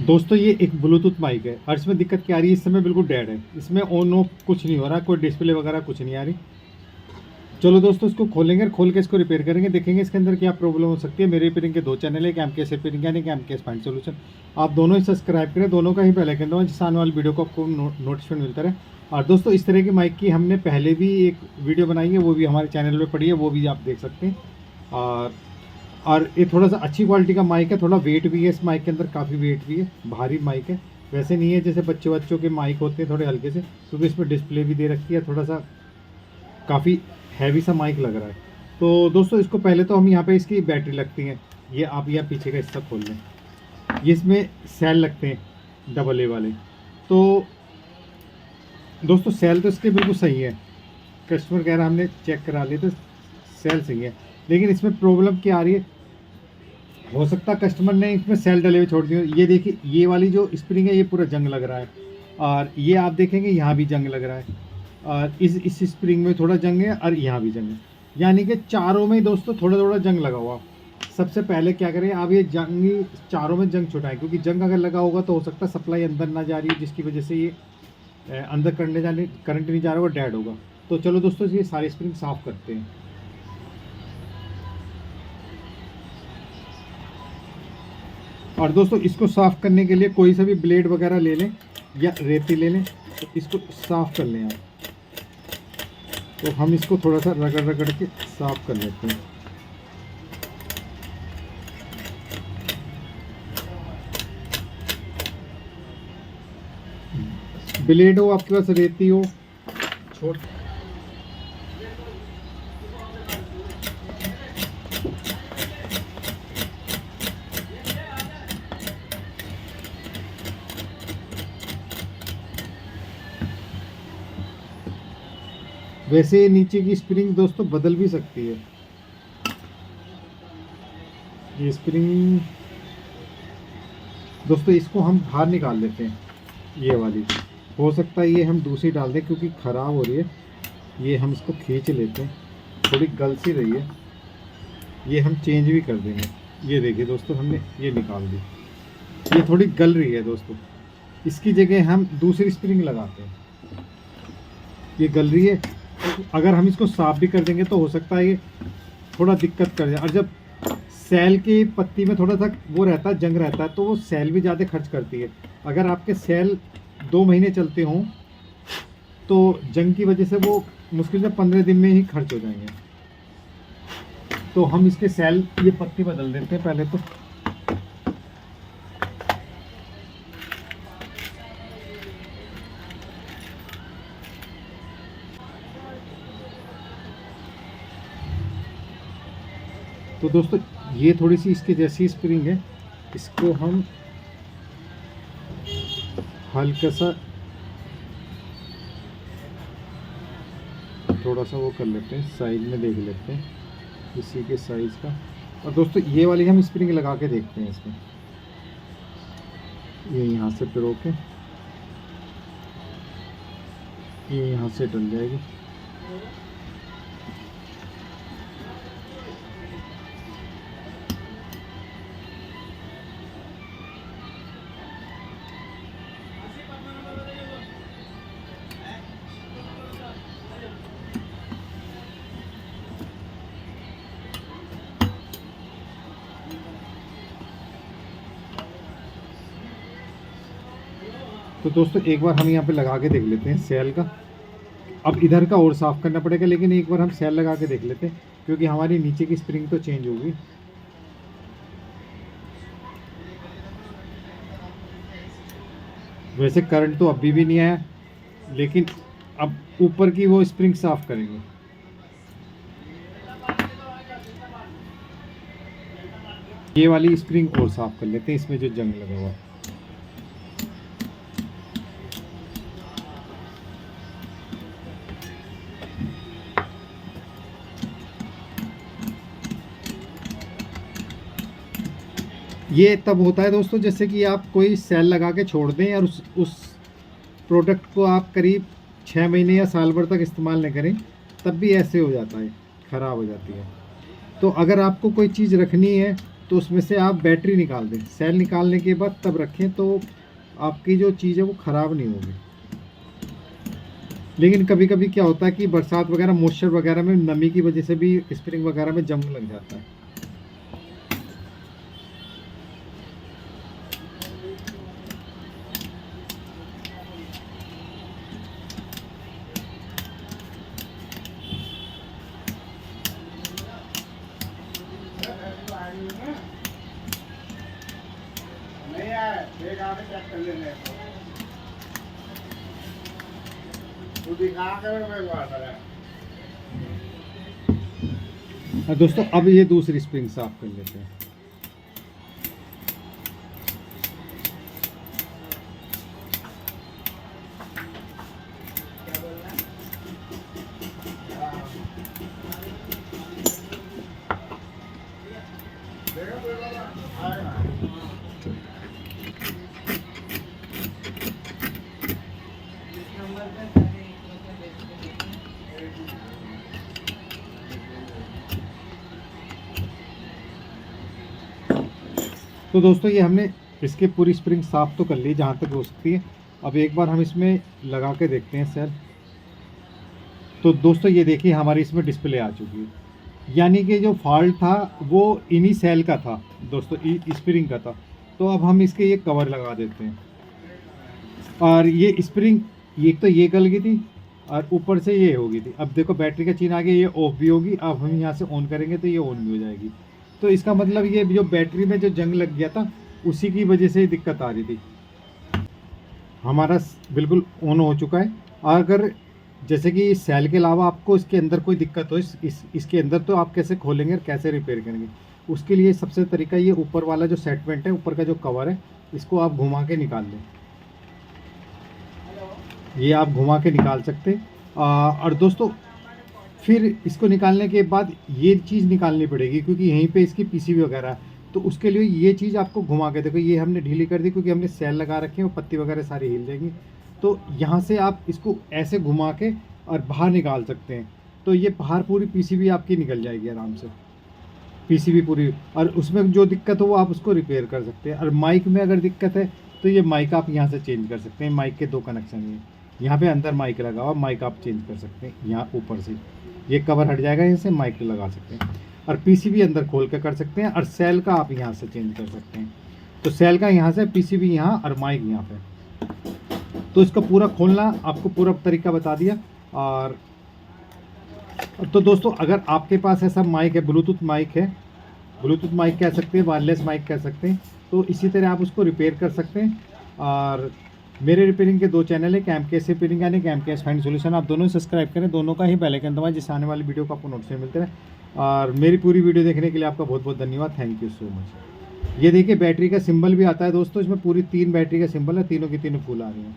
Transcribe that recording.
दोस्तों ये एक ब्लूटूथ माइक है और इसमें दिक्कत क्या आ रही है, इस समय बिल्कुल डेड है, इसमें ऑन ऑफ कुछ नहीं हो रहा, कोई डिस्प्ले वगैरह कुछ नहीं आ रही। चलो दोस्तों इसको खोलेंगे और खोल के इसको रिपेयर करेंगे, देखेंगे इसके अंदर क्या प्रॉब्लम हो सकती है। मेरे रिपेयरिंग के 2 चैनल है, एम के एस रिपेयरिंग यानी कि एम के एस फाइंड सोल्यूशन। आप दोनों ही सब्सक्राइब करें, दोनों का ही बेल आइकन दबाएं जिससे आने वाली वीडियो को आपको नोटिफिकेशन मिलता रहे। और दोस्तों इस तरह की माइक की हमने पहले भी एक वीडियो बनाई है, वो भी हमारे चैनल पर पड़ी है, वो भी आप देख सकते हैं। और ये थोड़ा सा अच्छी क्वालिटी का माइक है, थोड़ा वेट भी है इस माइक के अंदर, काफ़ी वेट भी है, भारी माइक है। वैसे नहीं है जैसे बच्चों के माइक होते हैं थोड़े हल्के से, क्योंकि इसमें डिस्प्ले भी दे रखी है, थोड़ा सा काफ़ी हैवी सा माइक लग रहा है। तो दोस्तों इसको पहले तो हम यहाँ पे इसकी बैटरी लगती है, ये आप यहाँ पीछे का हिस्सा खोल लें, ये इसमें सेल लगते हैं डबल ए वाले। तो दोस्तों सेल तो इसके बिल्कुल सही है, कस्टमर कह रहा हमने चेक करा लिए तो सेल सही है, लेकिन इसमें प्रॉब्लम क्या आ रही है, हो सकता है कस्टमर ने इसमें सेल डले हुए छोड़ दिए। ये देखिए ये वाली जो स्प्रिंग है ये पूरा जंग लग रहा है, और ये आप देखेंगे यहाँ भी जंग लग रहा है, और इस स्प्रिंग में थोड़ा जंग है और यहाँ भी जंग है, यानी कि चारों में दोस्तों थोड़ा थोड़ा जंग लगा हुआ। सबसे पहले क्या करें, आप ये जंग चारों में जंग छुटाएं, क्योंकि जंग अगर लगा होगा तो हो सकता है सप्लाई अंदर ना जा रही है, जिसकी वजह से ये अंदर करंट नहीं जा रहा होगा, डेड होगा। तो चलो दोस्तों ये सारी स्प्रिंग साफ़ करते हैं। और दोस्तों इसको साफ़ करने के लिए कोई सा भी ब्लेड वगैरह ले लें या रेती ले लें, तो इसको साफ़ कर लें आप। तो हम इसको थोड़ा सा रगड़ रगड़ के साफ़ कर लेते हैं। ब्लेड हो आपके पास, रेती हो, छोड़ वैसे नीचे की स्प्रिंग दोस्तों बदल भी सकती है। ये स्प्रिंग दोस्तों इसको हम बाहर निकाल लेते हैं, ये वाली हो सकता है ये हम दूसरी डाल दें क्योंकि ख़राब हो रही है। ये हम इसको खींच लेते हैं, थोड़ी गल सी रही है, ये हम चेंज भी कर देंगे। ये देखिए दोस्तों हमने ये निकाल दी, ये थोड़ी गल रही है दोस्तों, इसकी जगह हम दूसरी स्प्रिंग लगाते हैं। ये गल रही है, अगर हम इसको साफ भी कर देंगे तो हो सकता है ये थोड़ा दिक्कत कर जाए। और जब सेल की पत्ती में थोड़ा सा वो रहता है, जंग रहता है, तो वो सेल भी ज़्यादा खर्च करती है। अगर आपके सेल 2 महीने चलते हों तो जंग की वजह से वो मुश्किल से 15 दिन में ही खर्च हो जाएंगे। तो हम इसके सेल ये पत्ती बदल देते हैं पहले तो दोस्तों ये थोड़ी सी इसके जैसी स्प्रिंग है, इसको हम हल्का सा थोड़ा सा वो कर लेते हैं, साइज में देख लेते हैं इसी के साइज़ का। और दोस्तों ये वाली हम स्प्रिंग लगा के देखते हैं इसमें, ये यहाँ से पिरो के ये यहाँ से डल जाएगी। तो दोस्तों एक बार हम यहाँ पे लगा के देख लेते हैं सेल का। अब इधर का और साफ़ करना पड़ेगा, लेकिन एक बार हम सेल लगा के देख लेते हैं, क्योंकि हमारी नीचे की स्प्रिंग तो चेंज होगी। वैसे करंट तो अभी भी नहीं आया, लेकिन अब ऊपर की वो स्प्रिंग साफ़ करेंगे। ये वाली स्प्रिंग और साफ़ कर लेते हैं, इसमें जो जंग लगा हुआ। ये तब होता है दोस्तों जैसे कि आप कोई सेल लगा के छोड़ दें और उस प्रोडक्ट को आप करीब 6 महीने या साल भर तक इस्तेमाल न करें, तब भी ऐसे हो जाता है, ख़राब हो जाती है। तो अगर आपको कोई चीज़ रखनी है तो उसमें से आप बैटरी निकाल दें। सेल निकालने के बाद तब रखें, तो आपकी जो चीज़ है वो ख़राब नहीं होगी। लेकिन कभी कभी क्या होता है कि बरसात वगैरह, मॉइस्चर वगैरह में नमी की वजह से भी स्प्रिंग वगैरह में जंग लग जाता है। दोस्तों अब ये दूसरी स्प्रिंग साफ कर लेते हैं। तो दोस्तों ये हमने इसके पूरी स्प्रिंग साफ़ तो कर ली जहाँ तक हो सकती है। अब एक बार हम इसमें लगा के देखते हैं सेल। तो दोस्तों ये देखिए हमारी इसमें डिस्प्ले आ चुकी है, यानी कि जो फॉल्ट था वो इन्हीं सेल का था दोस्तों, स्प्रिंग का था। तो अब हम इसके ये कवर लगा देते हैं। और ये स्प्रिंग एक तो ये गल गई थी और ऊपर से ये हो गई थी। अब देखो बैटरी का चिन्ह आ गया, ये ऑफ भी होगी। अब हम यहाँ से ऑन करेंगे तो ये ऑन भी हो जाएगी। तो इसका मतलब ये जो बैटरी में जो जंग लग गया था उसी की वजह से दिक्कत आ रही थी। हमारा बिल्कुल ऑन हो चुका है। अगर जैसे कि इस सेल के अलावा आपको इसके अंदर कोई दिक्कत हो इसके अंदर, तो आप कैसे खोलेंगे और कैसे रिपेयर करेंगे, उसके लिए सबसे तरीका ये ऊपर वाला जो सेटमेंट है, ऊपर का जो कवर है, इसको आप घुमा के निकाल लें। ये आप घुमा के निकाल सकते हैं। और दोस्तों फिर इसको निकालने के बाद ये चीज़ निकालनी पड़ेगी, क्योंकि यहीं पे इसकी पीसीबी वगैरह है। तो उसके लिए ये चीज़ आपको घुमा के, देखो ये हमने ढीली कर दी क्योंकि हमने सेल लगा रखे हैं और पत्ती वगैरह सारी हिल जाएंगी। तो यहाँ से आप इसको ऐसे घुमा के और बाहर निकाल सकते हैं। तो ये बाहर पूरी पीसीबी आपकी निकल जाएगी आराम से, पीसीबी पूरी। और उसमें जो दिक्कत हो वो आप उसको रिपेयर कर सकते हैं। और माइक में अगर दिक्कत है तो ये माइक आप यहाँ से चेंज कर सकते हैं। माइक के 2 कनेक्शन हैं, यहाँ पे अंदर माइक लगा हुआ, माइक आप चेंज कर सकते हैं। यहाँ ऊपर से ये कवर हट जाएगा, यहाँ से माइक लगा सकते हैं। और पीसीबी अंदर खोल के कर सकते हैं। और सेल का आप यहाँ से चेंज कर सकते हैं। तो सेल का यहाँ से, पीसीबी यहाँ और माइक यहाँ पे। तो इसका पूरा खोलना आपको पूरा तरीका बता दिया। और तो दोस्तों अगर आपके पास ऐसा माइक है, ब्लूटूथ माइक है, ब्लूटूथ माइक कह सकते हैं, वायरलेस माइक कह सकते हैं, तो इसी तरह आप उसको रिपेयर कर सकते हैं। और मेरे रिपेयरिंग के 2 चैनल है, कैमकेस रिपेयरिंग यानी कैमकेस फाइंड सॉल्यूशन। आप दोनों सब्सक्राइब करें, दोनों का ही बेल आइकन दबाएं, जिससे आने वाली वीडियो को आपको नोटिफिकेशन मिलते रहे। और मेरी पूरी वीडियो देखने के लिए आपका बहुत बहुत धन्यवाद। Thank you so much. ये देखिए बैटरी का सिंबल भी आता है दोस्तों, इसमें पूरी 3 बैटरी का सिंबल है, तीनों की तीनों फुल आ रही हैं।